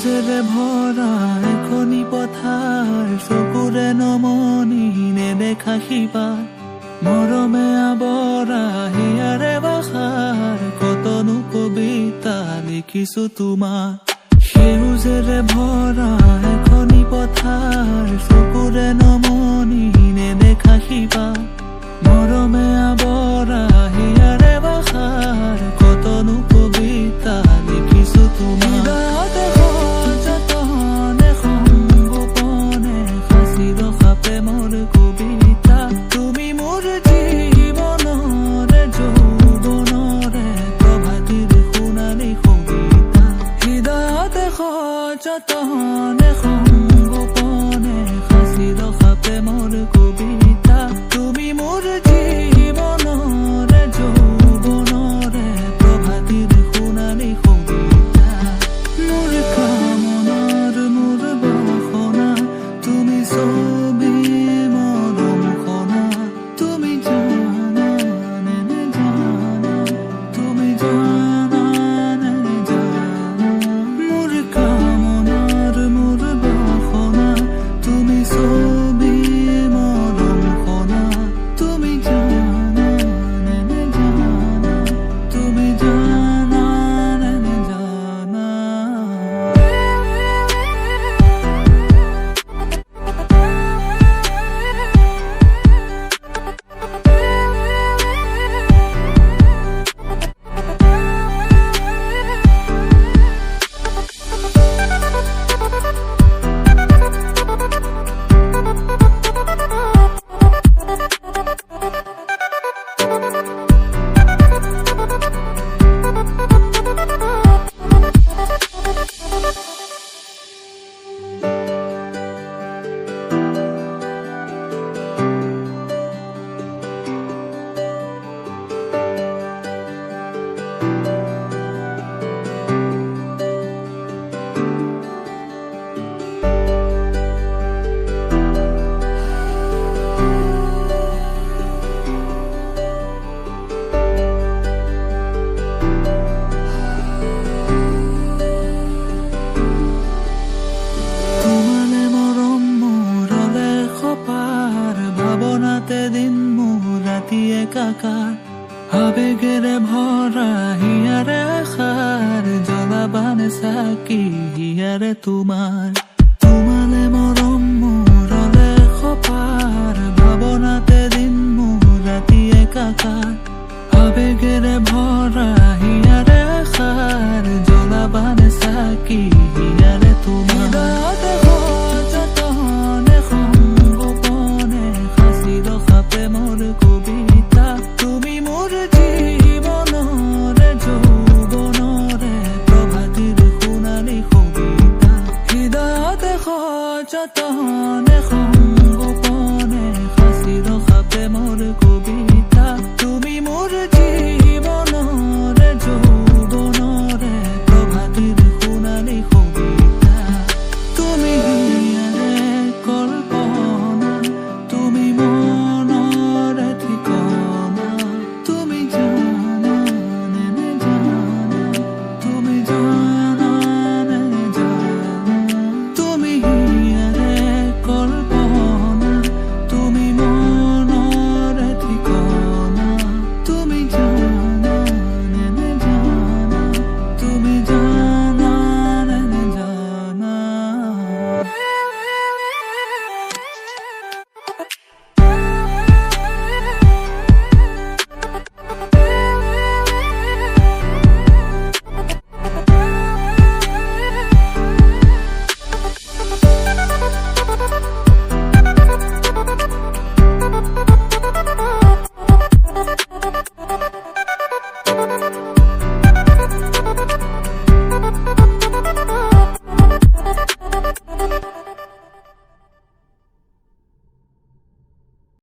সেউজেৰে ভৰা এখনি পথাৰ, চকুৰে নমনি নেদেখা শিপা, মৰমে আৱৰা হিয়াৰে বাসাৰ, কতনো কবিতা লিখিছো তোমাৰ। সেউজেৰে ভৰা এখনি পথাৰ, চকুৰে নমনি নেদেখা শিপা, মৰমে আৱৰা হিয়াৰে বাসাৰ, কতনো কবিতা লিখিছো তোমাৰ। প্ৰেমৰ কবিতা তুমি মোৰ জীৱনৰে যৌৱনৰে প্ৰভাতিৰ সোণালী কবিতা, হৃদয়তে সযতনে সংগোপনে সাঁচি ৰখা প্ৰেমৰ কবিতা, তুমি মোৰ জীৱনৰে যৌৱনৰে প্ৰভাতিৰ সোণালী কবিতা। মোৰ কামনাৰ মোৰ বাসনা তুমি ছবি মৰম খনা, তুমি জানা নে জানা, তুমি জানা নে জানা। মোৰ কামনাৰ মোৰ বাসনা তুমি ছবি মৰম খনা, তুমি জানা নে জানা, তুমি জানা নে জানা। দিন মোৰ ৰাতি একাকাৰ, আবেগেৰে ভৰা হিয়াৰে আশাৰ, জ্বলাবানে চাকি হিয়াৰে তোমাৰ। তোমালে মৰম মোৰলে সপাৰ, ভাৱনাতে দিন মোৰ ৰাতি একাকাৰ, আবেগেৰে ভৰা হিয়াৰে আশাৰ, জ্বলাবানে চাকি হিয়াৰে তোমাৰ। প্ৰেমৰ কবিতা তুমি মোৰ জীৱনৰে যৌৱনৰে প্ৰভাতিৰ সোণালী কবিতা, হৃদয়তে সযতনে